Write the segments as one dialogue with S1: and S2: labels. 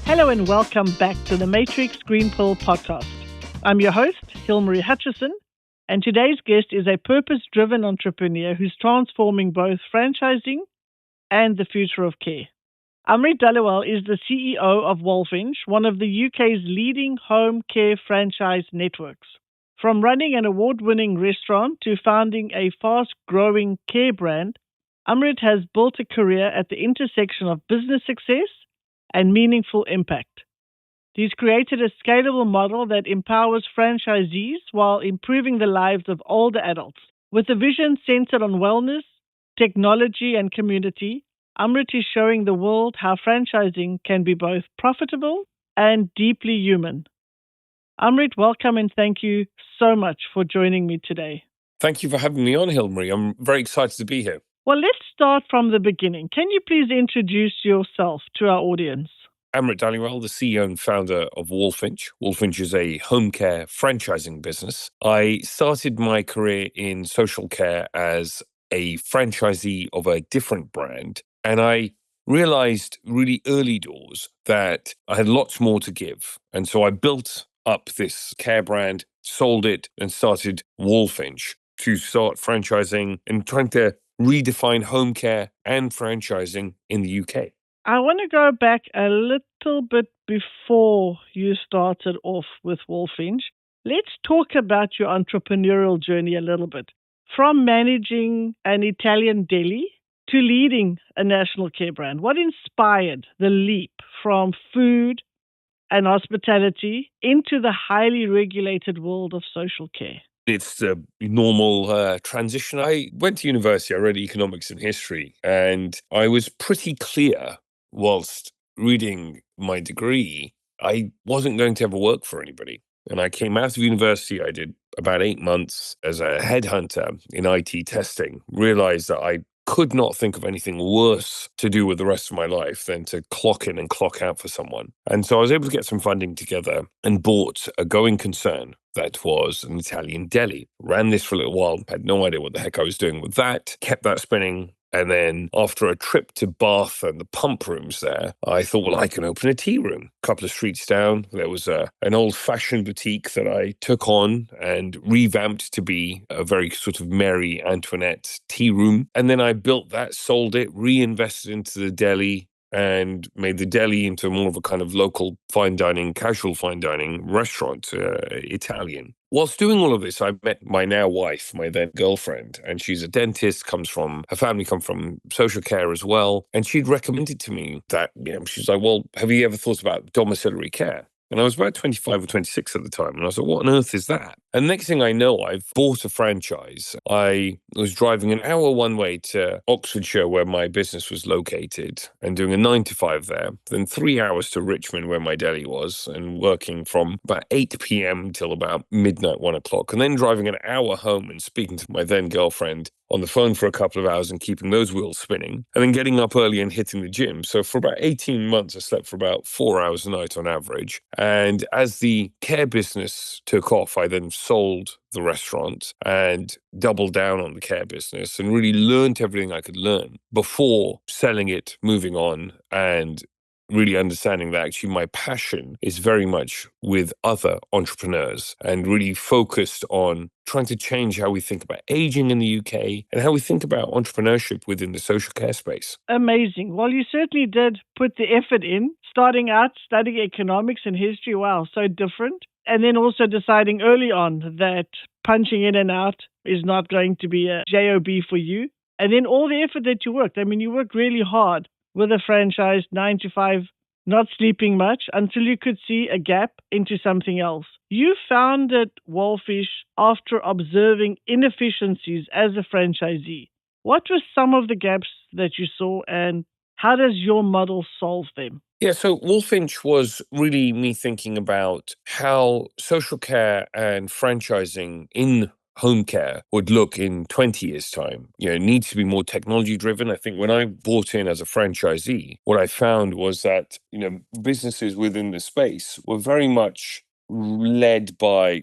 S1: Hello and welcome back to the Matrix Green Pill podcast. I'm your host, Hilmarie Hutchison, and today's guest is a purpose-driven entrepreneur who's transforming both franchising and the future of care. Amrit Dhaliwal is the CEO of Walfinch, one of the UK's leading home care franchise networks. From running an award-winning restaurant to founding a fast-growing care brand, Amrit has built a career at the intersection of business success and meaningful impact. He's created a scalable model that empowers franchisees while improving the lives of older adults. With a vision centered on wellness, technology, and community, Amrit is showing the world how franchising can be both profitable and deeply human. Amrit, welcome and thank you so much for joining me today.
S2: Thank you for having me on, Hilmarie. I'm very excited to be here.
S1: Well, let's start from the beginning. Can you please introduce yourself to our audience?
S2: Amrit Dhaliwal, the CEO and founder of Walfinch. Walfinch is a home care franchising business. I started my career in social care as a franchisee of a different brand, and I realized really early doors that I had lots more to give. And so I built up this care brand, sold it, and started Walfinch to start franchising and trying to redefine home care and franchising in the UK.
S1: I want to go back a little bit before you started off with Walfinch. Let's talk about your entrepreneurial journey a little bit. From managing an Italian deli to leading a national care brand, what inspired the leap from food and hospitality into the highly regulated world of social care?
S2: It's the normal transition. I went to university, I read economics and history, and I was pretty clear whilst reading my degree, I wasn't going to ever work for anybody. And I came out of university, I did about 8 months as a headhunter in IT testing, realized that I could not think of anything worse to do with the rest of my life than to clock in and clock out for someone. And so I was able to get some funding together and bought a going concern that was an Italian deli. Ran this for a little while, had no idea what the heck I was doing with that, kept that spinning. And then after a trip to Bath and the pump rooms there, I thought, well, I can open a tea room. A couple of streets down, there was an old-fashioned boutique that I took on and revamped to be a very sort of Mary Antoinette tea room. And then I built that, sold it, reinvested into the deli, and made the deli into more of a kind of local fine dining, casual fine dining restaurant, Italian. Whilst doing all of this, I met my now wife, my then girlfriend, and she's a dentist, her family come from social care as well. And she'd recommended to me that, she's like, well, have you ever thought about domiciliary care? And I was about 25 or 26 at the time. And I was like, what on earth is that? And next thing I know, I've bought a franchise. I was driving an hour one way to Oxfordshire, where my business was located, and doing a 9 to 5 there. Then 3 hours to Richmond, where my deli was, and working from about 8 p.m. till about midnight, 1 o'clock. And then driving an hour home and speaking to my then girlfriend on the phone for a couple of hours and keeping those wheels spinning, and then getting up early and hitting the gym. So for about 18 months, I slept for about 4 hours a night on average. And as the care business took off, I then sold the restaurant and doubled down on the care business and really learned everything I could learn before selling it, moving on, and really understanding that actually my passion is very much with other entrepreneurs and really focused on trying to change how we think about aging in the UK and how we think about entrepreneurship within the social care space.
S1: Amazing. Well, you certainly did put the effort in, starting out studying economics and history. Wow, so different. And then also deciding early on that punching in and out is not going to be a job for you. And then all the effort that you worked. I mean, you worked really hard with a franchise, 9 to 5, not sleeping much until you could see a gap into something else. You founded Walfinch after observing inefficiencies as a franchisee. What were some of the gaps that you saw, and how does your model solve them?
S2: Yeah, so Walfinch was really me thinking about how social care and franchising in home care would look in 20 years' time. It needs to be more technology driven. I think when I bought in as a franchisee, what I found was that, businesses within the space were very much led by,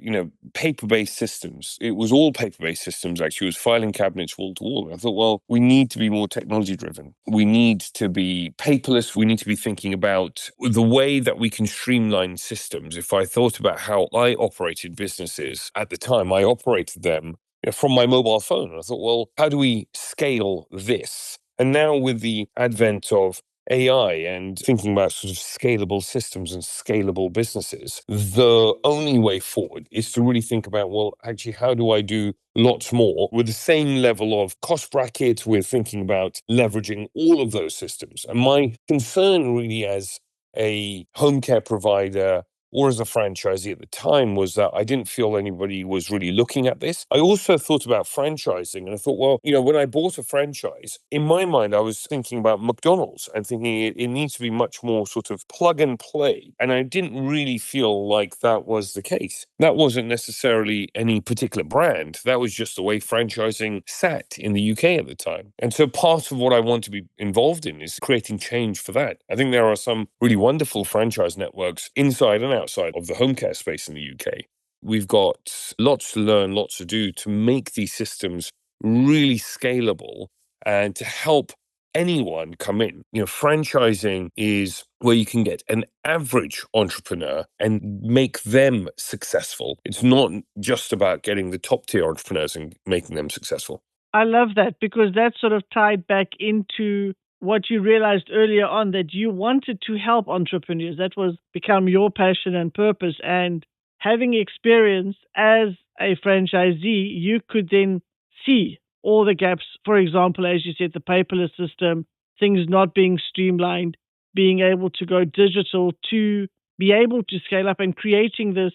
S2: paper-based systems. It was all paper-based systems, actually. It was filing cabinets wall to wall. And I thought, well, we need to be more technology-driven. We need to be paperless. We need to be thinking about the way that we can streamline systems. If I thought about how I operated businesses at the time, I operated them from my mobile phone. And I thought, well, how do we scale this? And now with the advent of AI and thinking about sort of scalable systems and scalable businesses, the only way forward is to really think about, well, actually, how do I do lots more with the same level of cost bracket? We're thinking about leveraging all of those systems. And my concern really as a home care provider or as a franchisee at the time was that I didn't feel anybody was really looking at this. I also thought about franchising, and I thought, well, when I bought a franchise, in my mind, I was thinking about McDonald's and thinking it needs to be much more sort of plug and play. And I didn't really feel like that was the case. That wasn't necessarily any particular brand. That was just the way franchising sat in the UK at the time. And so part of what I want to be involved in is creating change for that. I think there are some really wonderful franchise networks inside and outside of the home care space in the UK. We've got lots to learn, lots to do to make these systems really scalable and to help anyone come in. Franchising is where you can get an average entrepreneur and make them successful. It's not just about getting the top tier entrepreneurs and making them successful.
S1: I love that, because that sort of tied back into what you realized earlier on, that you wanted to help entrepreneurs. That was become your passion and purpose. And having experience as a franchisee, you could then see all the gaps. For example, as you said, the paperless system, things not being streamlined, being able to go digital to be able to scale up and creating this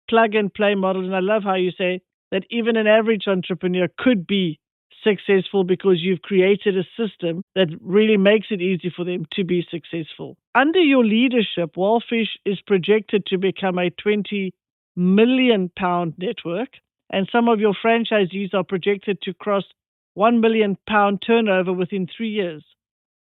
S1: plug and play model. And I love how you say that even an average entrepreneur could be successful because you've created a system that really makes it easy for them to be successful. Under your leadership, Walfinch is projected to become a £20 million network, and some of your franchisees are projected to cross £1 million turnover within 3 years.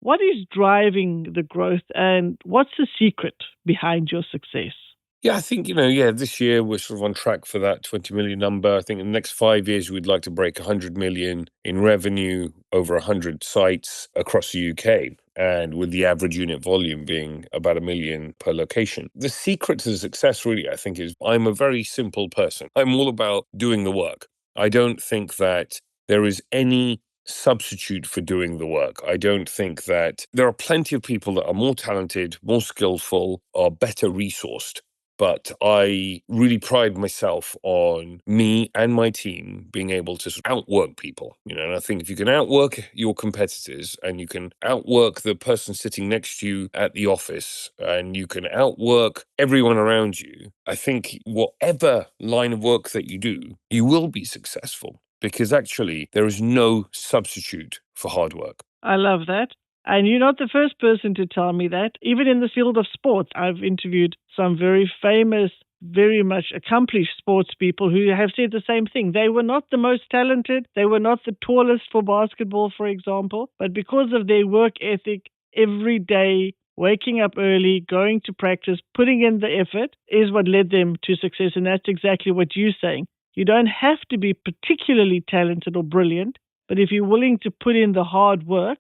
S1: What is driving the growth, and what's the secret behind your success?
S2: Yeah, I think, this year we're sort of on track for that 20 million number. I think in the next 5 years, we'd like to break 100 million in revenue over 100 sites across the UK. And with the average unit volume being about 1 million per location. The secret to success, really, I think, is I'm a very simple person. I'm all about doing the work. I don't think that there is any substitute for doing the work. I don't think that there are plenty of people that are more talented, more skillful, are better resourced. But I really pride myself on me and my team being able to sort of outwork people. And I think if you can outwork your competitors and you can outwork the person sitting next to you at the office and you can outwork everyone around you, I think whatever line of work that you do, you will be successful, because actually there is no substitute for hard work.
S1: I love that. And you're not the first person to tell me that. Even in the field of sports, I've interviewed some very famous, very much accomplished sports people who have said the same thing. They were not the most talented. They were not the tallest for basketball, for example. But because of their work ethic, every day, waking up early, going to practice, putting in the effort is what led them to success. And that's exactly what you're saying. You don't have to be particularly talented or brilliant, but if you're willing to put in the hard work,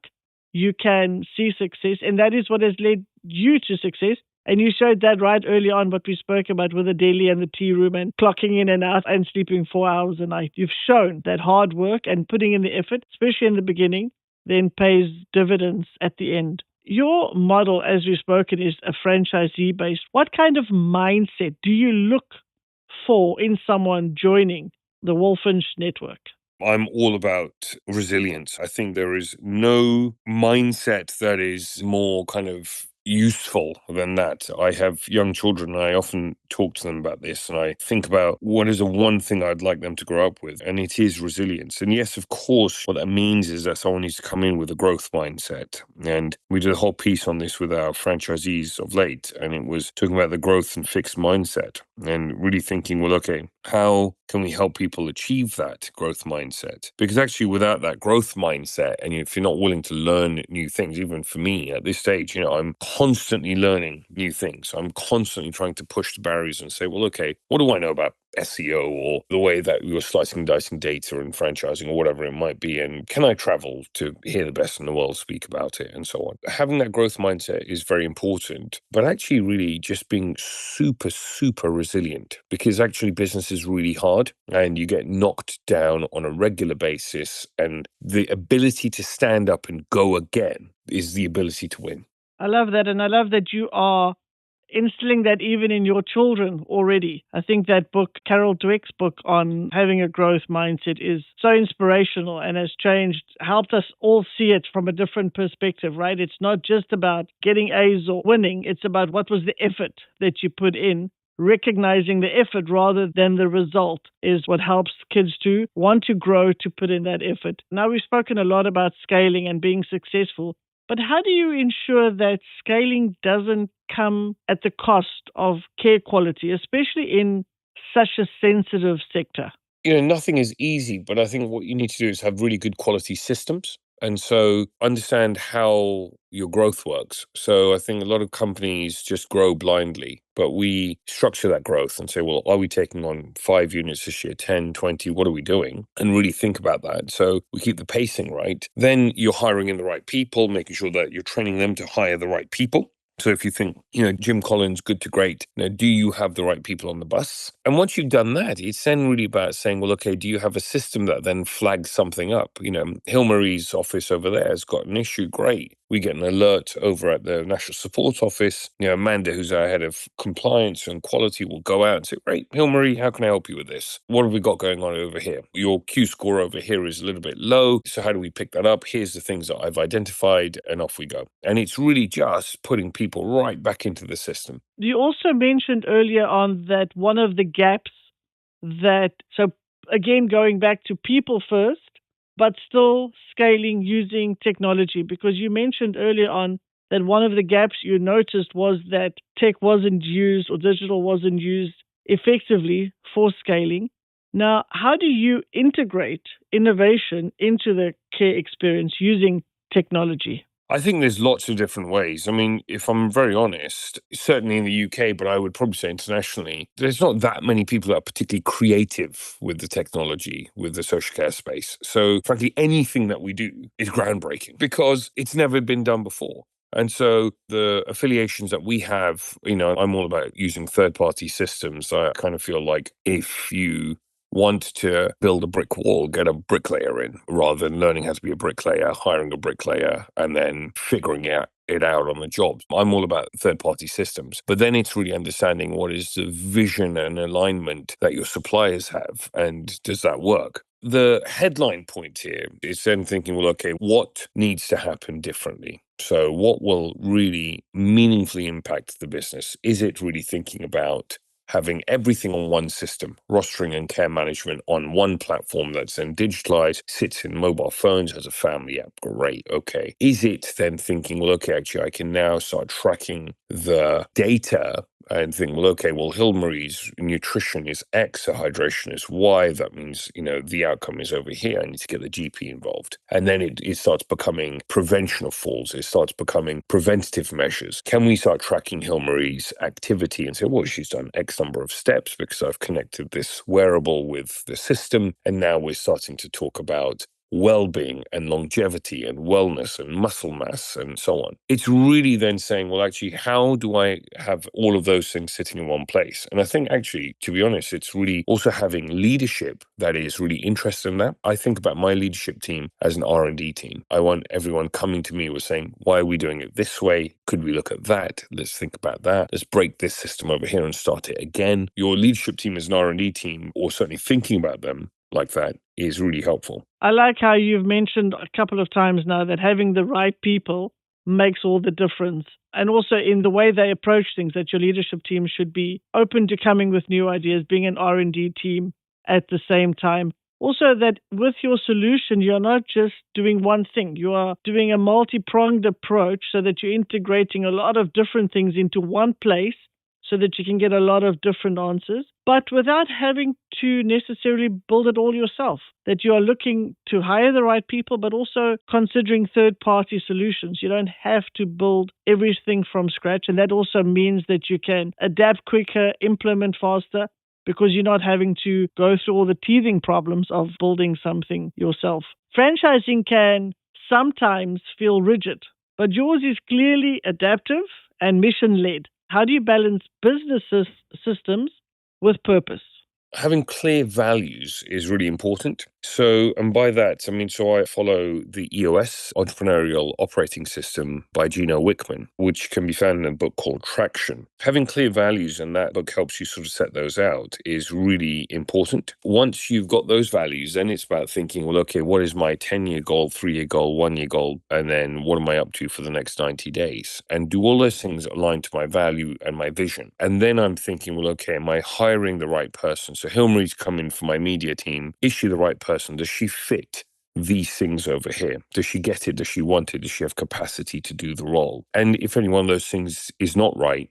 S1: you can see success. And that is what has led you to success. And you showed that right early on, what we spoke about with the deli and the tea room and clocking in and out and sleeping 4 hours a night. You've shown that hard work and putting in the effort, especially in the beginning, then pays dividends at the end. Your model, as we've spoken, is a franchisee-based. What kind of mindset do you look for in someone joining the Walfinch network?
S2: I'm all about resilience. I think there is no mindset that is more kind of useful than that. I have young children and I often talk to them about this, and I think about what is the one thing I'd like them to grow up with, and it is resilience. And yes, of course, what that means is that someone needs to come in with a growth mindset. And we did a whole piece on this with our franchisees of late, and it was talking about the growth and fixed mindset and really thinking, well, okay, How can we help people achieve that growth mindset? Because actually, without that growth mindset, and if you're not willing to learn new things, even for me at this stage, I'm constantly learning new things. I'm constantly trying to push the barriers and say, well, okay, what do I know about SEO or the way that you're slicing and dicing data and franchising or whatever it might be? And can I travel to hear the best in the world speak about it and so on? Having that growth mindset is very important, but actually really just being super, super resilient, because actually business is really hard and you get knocked down on a regular basis. And the ability to stand up and go again is the ability to win.
S1: I love that. And I love that you are instilling that even in your children already. I think that book, Carol Dweck's book on having a growth mindset, is so inspirational and has helped us all see it from a different perspective, right? It's not just about getting A's or winning. It's about what was the effort that you put in. Recognizing the effort rather than the result is what helps kids to want to grow, to put in that effort. Now, we've spoken a lot about scaling and being successful, but how do you ensure that scaling doesn't come at the cost of care quality, especially in such a sensitive sector?
S2: Nothing is easy, but I think what you need to do is have really good quality systems. And so understand how your growth works. So I think a lot of companies just grow blindly, but we structure that growth and say, well, are we taking on 5 units this year, 10, 20? What are we doing? And really think about that. So we keep the pacing right. Then you're hiring in the right people, making sure that you're training them to hire the right people. So if you think, Jim Collins, good to great, do you have the right people on the bus? And once you've done that, it's then really about saying, well, okay, do you have a system that then flags something up? Hilmary's office over there has got an issue. Great. We get an alert over at the National Support Office. Amanda, who's our head of compliance and quality, will go out and say, great, Hilmary, how can I help you with this? What have we got going on over here? Your Q score over here is a little bit low. So how do we pick that up? Here's the things that I've identified, and off we go. And it's really just putting people right back into the system.
S1: You also mentioned earlier on that one of the gaps so again, going back to people first, but still scaling using technology, because you mentioned earlier on that one of the gaps you noticed was that tech wasn't used or digital wasn't used effectively for scaling. Now, how do you integrate innovation into the care experience using technology?
S2: I think there's lots of different ways. I mean, if I'm very honest, certainly in the UK, but I would probably say internationally, there's not that many people that are particularly creative with the technology, with the social care space. So frankly, anything that we do is groundbreaking because it's never been done before. And so the affiliations that we have, I'm all about using third-party systems. I kind of feel like if you want to build a brick wall, get a bricklayer in, rather than learning how to be a bricklayer, hiring a bricklayer, and then figuring it out on the job. I'm all about third-party systems. But then it's really understanding what is the vision and alignment that your suppliers have, and does that work? The headline point here is then thinking, well, okay, what needs to happen differently? So what will really meaningfully impact the business? Is it really thinking about having everything on one system, rostering and care management on one platform that's then digitalized, sits in mobile phones, has a family app? Great, okay. Is it then thinking, well, okay, actually, I can now start tracking the data and think, well, okay, well, Hilmary's nutrition is X, her hydration is Y. That means, the outcome is over here. I need to get the GP involved. And then it starts becoming prevention of falls. It starts becoming preventative measures. Can we start tracking Hilmary's activity and say, well, she's done X number of steps because I've connected this wearable with the system. And now we're starting to talk about well-being and longevity and wellness and muscle mass and so on. It's really then saying, well, actually, how do I have all of those things sitting in one place? And I think actually, to be honest, it's really also having leadership that is really interested in that. I think about my leadership team as an R&D team. I want everyone coming to me with saying, why are we doing it this way? Could we look at that? Let's think about that. Let's break this system over here and start it again. Your leadership team as an R&D team, or certainly thinking about them like that, is really helpful.
S1: I like how you've mentioned a couple of times now that having the right people makes all the difference. And also in the way they approach things, that your leadership team should be open to coming with new ideas, being an R&D team at the same time. Also that with your solution, you're not just doing one thing. You are doing a multi-pronged approach so that you're integrating a lot of different things into one place, so that you can get a lot of different answers, but without having to necessarily build it all yourself. That you are looking to hire the right people, but also considering third-party solutions. You don't have to build everything from scratch, and that also means that you can adapt quicker, implement faster, because you're not having to go through all the teething problems of building something yourself. Franchising can sometimes feel rigid, but yours is clearly adaptive and mission-led. How do you balance business systems with purpose?
S2: Having clear values is really important. And by that, I follow the EOS, Entrepreneurial Operating System by Gino Wickman, which can be found in a book called Traction. Having clear values, and that book helps you sort of set those out, is really important. Once you've got those values, then it's about thinking, well, okay, what is my 10-year goal, 3-year goal, 1-year goal, and then what am I up to for the next 90 days? And do all those things align to my value and my vision? And then I'm thinking, well, okay, am I hiring the right person? So Hilmary's come in for my media team. Is she the right person? Does she fit these things over here? Does she get it? Does she want it? Does she have capacity to do the role? And if any one of those things is not right,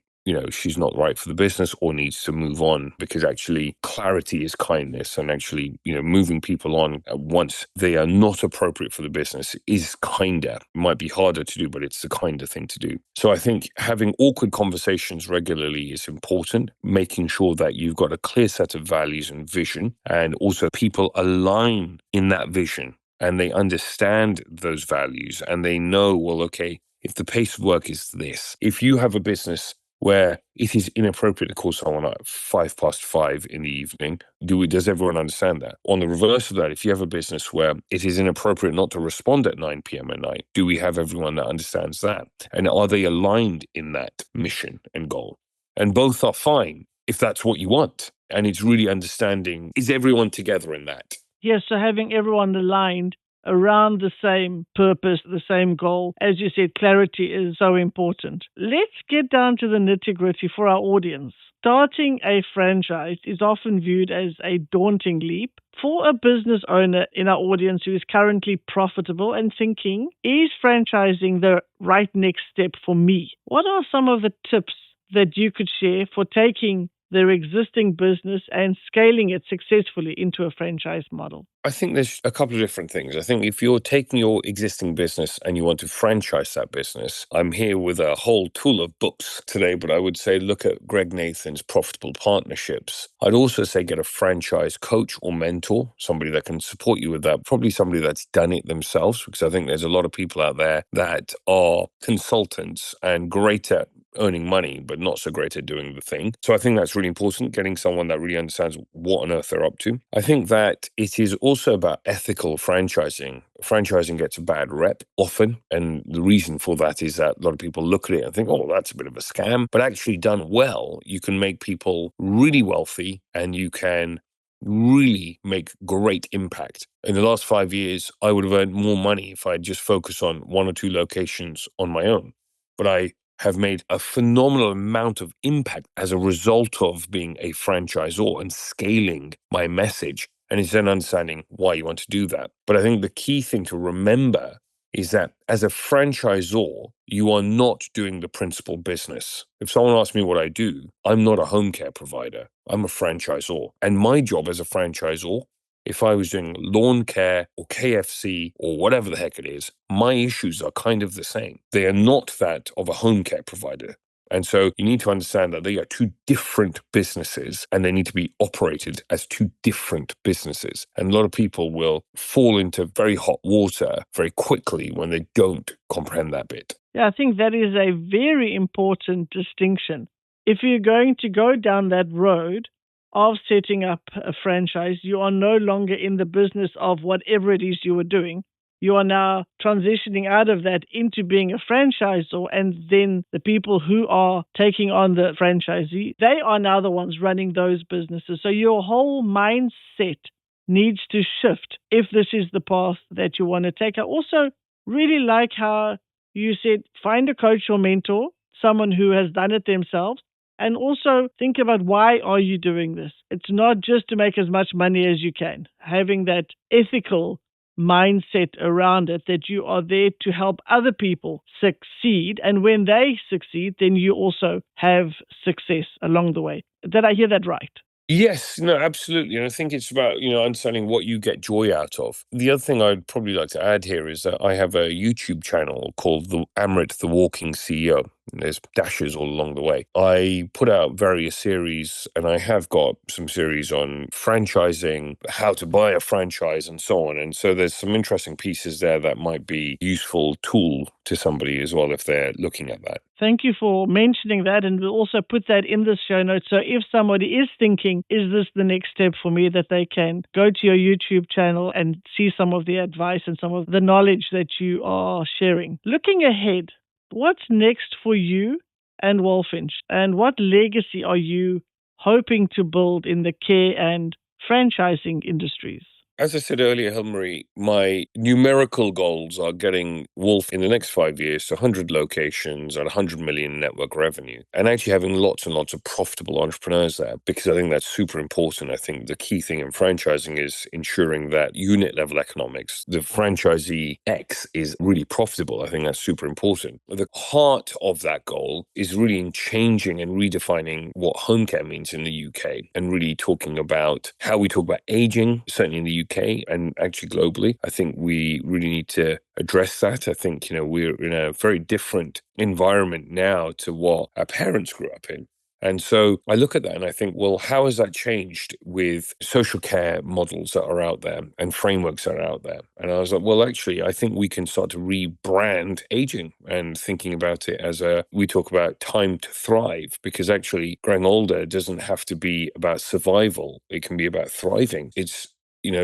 S2: she's not right for the business or needs to move on, because actually clarity is kindness, and actually, moving people on once they are not appropriate for the business is kinder. It might be harder to do, but it's the kinder thing to do. So I think having awkward conversations regularly is important, making sure that you've got a clear set of values and vision, and also people align in that vision and they understand those values and they know, well, okay, if the pace of work is this, if you have a business where it is inappropriate to call someone at 5:05 in the evening, does everyone understand that? On the reverse of that, if you have a business where it is inappropriate not to respond at 9 p.m. at night, do we have everyone that understands that? And are they aligned in that mission and goal? And both are fine if that's what you want. And it's really understanding, is everyone together in that?
S1: Yes, so having everyone aligned around the same purpose, the same goal. As you said, clarity is so important. Let's get down to the nitty-gritty for our audience. Starting a franchise is often viewed as a daunting leap. For a business owner in our audience who is currently profitable and thinking, is franchising the right next step for me? What are some of the tips that you could share for taking their existing business and scaling it successfully into a franchise model?
S2: I think there's a couple of different things. I think if you're taking your existing business and you want to franchise that business, I'm here with a whole tool of books today, but I would say look at Greg Nathan's Profitable Partnerships. I'd also say get a franchise coach or mentor, somebody that can support you with that, probably somebody that's done it themselves, because I think there's a lot of people out there that are consultants and great at earning money, but not so great at doing the thing. So I think that's really important, getting someone that really understands what on earth they're up to. I think that it is also about ethical franchising. Franchising gets a bad rep often, and the reason for that is that a lot of people look at it and think, oh, that's a bit of a scam. But actually done well, you can make people really wealthy and you can really make great impact. In the last 5 years, I would have earned more money if I had just focused on 1 or 2 locations on my own. But I have made a phenomenal amount of impact as a result of being a franchisor and scaling my message. And it's then understanding why you want to do that. But I think the key thing to remember is that as a franchisor, you are not doing the principal business. If someone asks me what I do, I'm not a home care provider. I'm a franchisor. And my job as a franchisor, if I was doing lawn care or KFC or whatever the heck it is, my issues are kind of the same. They are not that of a home care provider. And so you need to understand that they are 2 different businesses and they need to be operated as 2 different businesses. And a lot of people will fall into very hot water very quickly when they don't comprehend that bit.
S1: Yeah, I think that is a very important distinction. If you're going to go down that road of setting up a franchise, you are no longer in the business of whatever it is you were doing. You are now transitioning out of that into being a franchisor, and then the people who are taking on the franchisee, they are now the ones running those businesses. So your whole mindset needs to shift if this is the path that you want to take. I also really like how you said find a coach or mentor, someone who has done it themselves, and also think about why are you doing this. It's not just to make as much money as you can. Having that ethical mindset around it, that you are there to help other people succeed. And when they succeed, then you also have success along the way. Did I hear that right?
S2: Yes, no, absolutely. And I think it's about, understanding what you get joy out of. The other thing I'd probably like to add here is that I have a YouTube channel called the Amrit the Walking CEO. There's dashes all along the way. I put out various series, and I have got some series on franchising, how to buy a franchise, and so on. And so there's some interesting pieces there that might be useful tool to somebody as well if they're looking at that.
S1: Thank you for mentioning that, and we'll also put that in the show notes. So if somebody is thinking, is this the next step for me, that they can go to your YouTube channel and see some of the advice and some of the knowledge that you are sharing. Looking ahead, what's next for you and Walfinch, and what legacy are you hoping to build in the care and franchising industries?
S2: As I said earlier, Hilary, my numerical goals are getting Wolf in the next 5 years to 100 locations and 100 million network revenue, and actually having lots and lots of profitable entrepreneurs there, because I think that's super important. I think the key thing in franchising is ensuring that unit level economics, the franchisee X, is really profitable. I think that's super important. The heart of that goal is really in changing and redefining what home care means in the UK, and really talking about how we talk about aging, certainly in the UK and actually globally. I think we really need to address that. I think, we're in a very different environment now to what our parents grew up in. And so I look at that and I think, well, how has that changed with social care models that are out there and frameworks that are out there? And I was like, well, actually, I think we can start to rebrand aging and thinking about it as we talk about time to thrive, because actually growing older doesn't have to be about survival. It can be about thriving. It's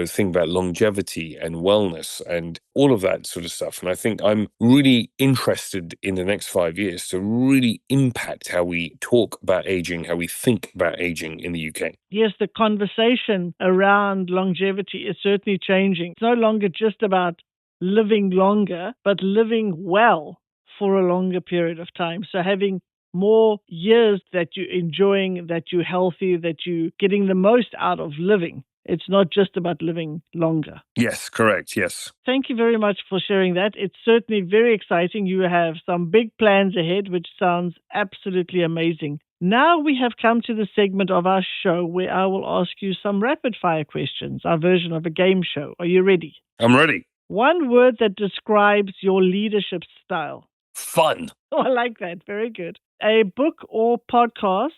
S2: think about longevity and wellness and all of that sort of stuff. And I think I'm really interested in the next 5 years to really impact how we talk about aging, how we think about aging in the UK.
S1: Yes, the conversation around longevity is certainly changing. It's no longer just about living longer, but living well for a longer period of time. So having more years that you're enjoying, that you're healthy, that you're getting the most out of living. It's not just about living longer.
S2: Yes, correct. Yes.
S1: Thank you very much for sharing that. It's certainly very exciting. You have some big plans ahead, which sounds absolutely amazing. Now we have come to the segment of our show where I will ask you some rapid fire questions, our version of a game show. Are you ready?
S2: I'm ready.
S1: One word that describes your leadership style.
S2: Fun.
S1: Oh, I like that. Very good. A book or podcast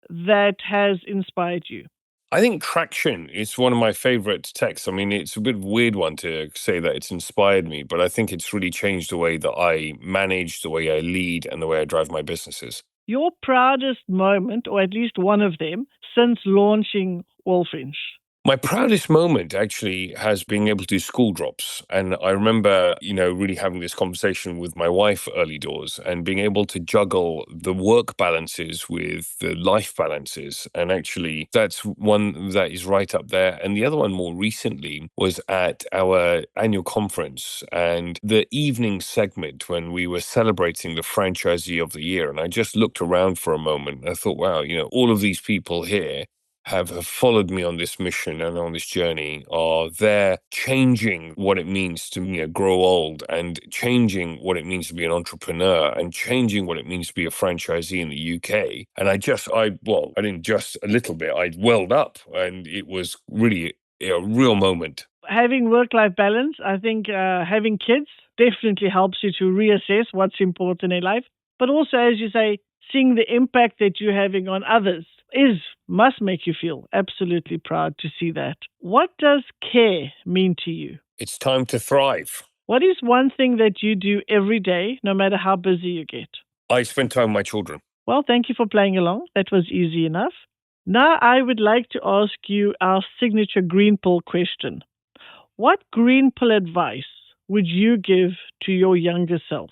S1: that has inspired you.
S2: I think Traction is one of my favorite texts. I mean, it's a bit of a weird one to say that it's inspired me, but I think it's really changed the way that I manage, the way I lead, and the way I drive my businesses.
S1: Your proudest moment, or at least one of them, since launching Walfinch?
S2: My proudest moment actually has been able to do school drops. And I remember, really having this conversation with my wife early doors and being able to juggle the work balances with the life balances. And actually, that's one that is right up there. And the other one more recently was at our annual conference and the evening segment when we were celebrating the franchisee of the year. And I just looked around for a moment and I thought, wow, all of these people here have followed me on this mission and on this journey are there changing what it means to grow old, and changing what it means to be an entrepreneur, and changing what it means to be a franchisee in the UK. And I didn't just a little bit, I welled up, and it was really a real moment.
S1: Having work-life balance, I think having kids definitely helps you to reassess what's important in life. But also, as you say, seeing the impact that you're having on others must make you feel absolutely proud to see that. What does care mean to you?
S2: It's time to thrive.
S1: What is one thing that you do every day, no matter how busy you get?
S2: I spend time with my children.
S1: Well, thank you for playing along. That was easy enough. Now I would like to ask you our signature green pill question. What green pill advice would you give to your younger self?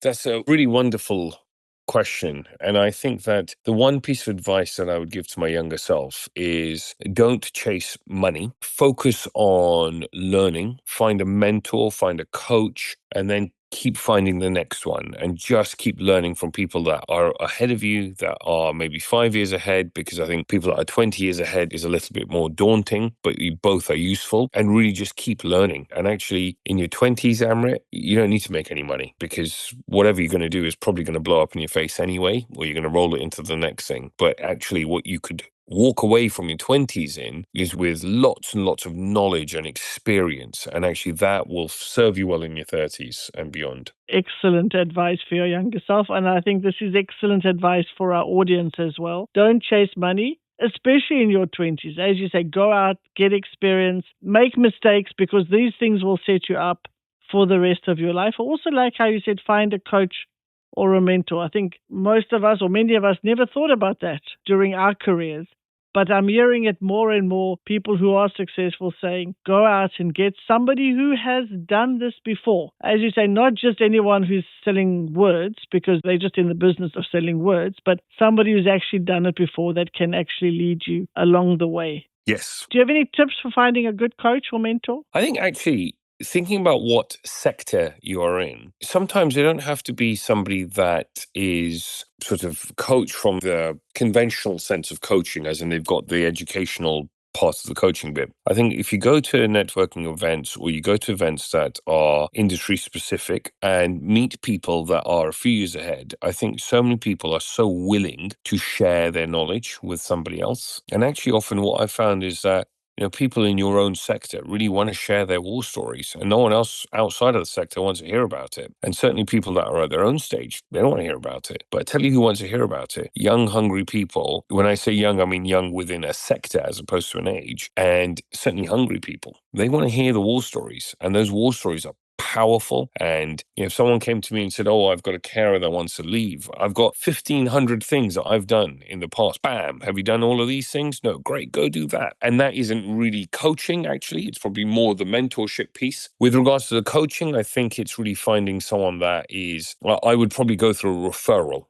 S2: That's a really wonderful question. And I think that the one piece of advice that I would give to my younger self is don't chase money. Focus on learning, find a mentor, find a coach, and then keep finding the next one and just keep learning from people that are ahead of you, that are maybe 5 years ahead, because I think people that are 20 years ahead is a little bit more daunting, but you both are useful, and really just keep learning. And actually, in your 20s, Amrit, you don't need to make any money, because whatever you're going to do is probably going to blow up in your face anyway, or you're going to roll it into the next thing. But actually, what you could walk away from your 20s in is with lots and lots of knowledge and experience, and actually that will serve you well in your 30s and beyond.
S1: Excellent advice for your younger self, and I think this is excellent advice for our audience as well. Don't chase money, especially in your 20s. As you say, go out, get experience, make mistakes, because these things will set you up for the rest of your life. Also, like how you said, find a coach or a mentor. I think most of us, or many of us, never thought about that during our careers. But I'm hearing it more and more, people who are successful saying, go out and get somebody who has done this before. As you say, not just anyone who's selling words, because they're just in the business of selling words, but somebody who's actually done it before that can actually lead you along the way.
S2: Yes.
S1: Do you have any tips for finding a good coach or mentor?
S2: I think actually, thinking about what sector you are in, sometimes they don't have to be somebody that is sort of coach from the conventional sense of coaching, as in they've got the educational part of the coaching bit. I think if you go to networking events, or you go to events that are industry specific and meet people that are a few years ahead, I think so many people are so willing to share their knowledge with somebody else. And actually often what I found is that people in your own sector really want to share their war stories, and no one else outside of the sector wants to hear about it. And certainly people that are at their own stage, they don't want to hear about it. But I tell you who wants to hear about it: young, hungry people. When I say young, I mean young within a sector as opposed to an age, and certainly hungry people. They want to hear the war stories, and those war stories are powerful. And if someone came to me and said, oh, I've got a carer that wants to leave, I've got 1,500 things that I've done in the past. Bam. Have you done all of these things? No. Great. Go do that. And that isn't really coaching, actually. It's probably more the mentorship piece. With regards to the coaching, I think it's really finding someone that is, well, I would probably go through a referral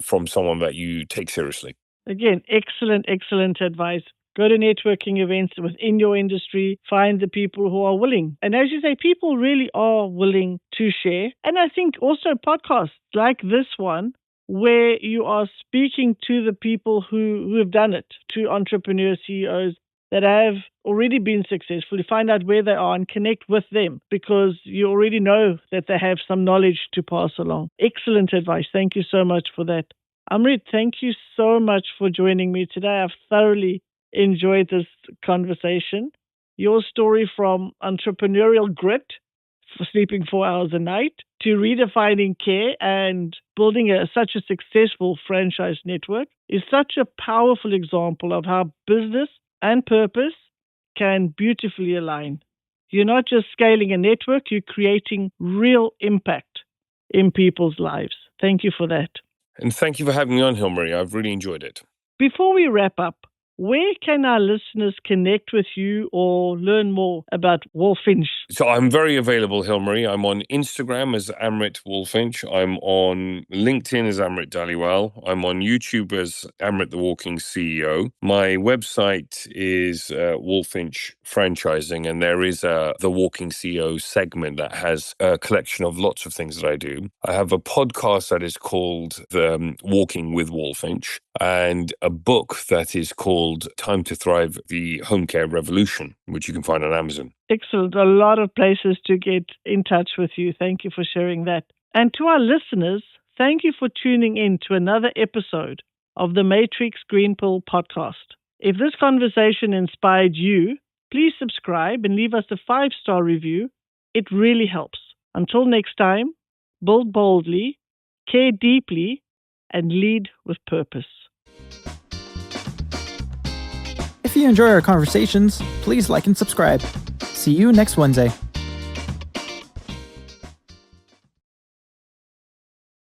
S2: from someone that you take seriously.
S1: Again, excellent advice. Go to networking events within your industry, find the people who are willing. And as you say, people really are willing to share. And I think also podcasts like this one, where you are speaking to the people who have done it, to entrepreneurs, CEOs that have already been successful. You find out where they are and connect with them, because you already know that they have some knowledge to pass along. Excellent advice. Thank you so much for that. Amrit, thank you so much for joining me today. I've thoroughly enjoyed this conversation. Your story from entrepreneurial grit, for sleeping 4 hours a night, to redefining care and building such a successful franchise network is such a powerful example of how business and purpose can beautifully align. You're not just scaling a network, you're creating real impact in people's lives. Thank you for that.
S2: And thank you for having me on, Hilary. I've really enjoyed it.
S1: Before we wrap up, where can our listeners connect with you or learn more about Walfinch?
S2: So I'm very available, Hilary. I'm on Instagram as Amrit Walfinch. I'm on LinkedIn as Amrit Dhaliwal. I'm on YouTube as Amrit the Walking CEO. My website is Walfinch Franchising, and there is the Walking CEO segment that has a collection of lots of things that I do. I have a podcast that is called The Walking with Walfinch, and a book that is called Time to Thrive, The Home Care Revolution, which you can find on Amazon.
S1: Excellent. A lot of places to get in touch with you. Thank you for sharing that. And to our listeners, thank you for tuning in to another episode of the Matrix Green Pill podcast. If this conversation inspired you, please subscribe and leave us a 5-star review. It really helps. Until next time, build boldly, care deeply, and lead with purpose.
S3: If you enjoy our conversations, please like and subscribe. See you next Wednesday.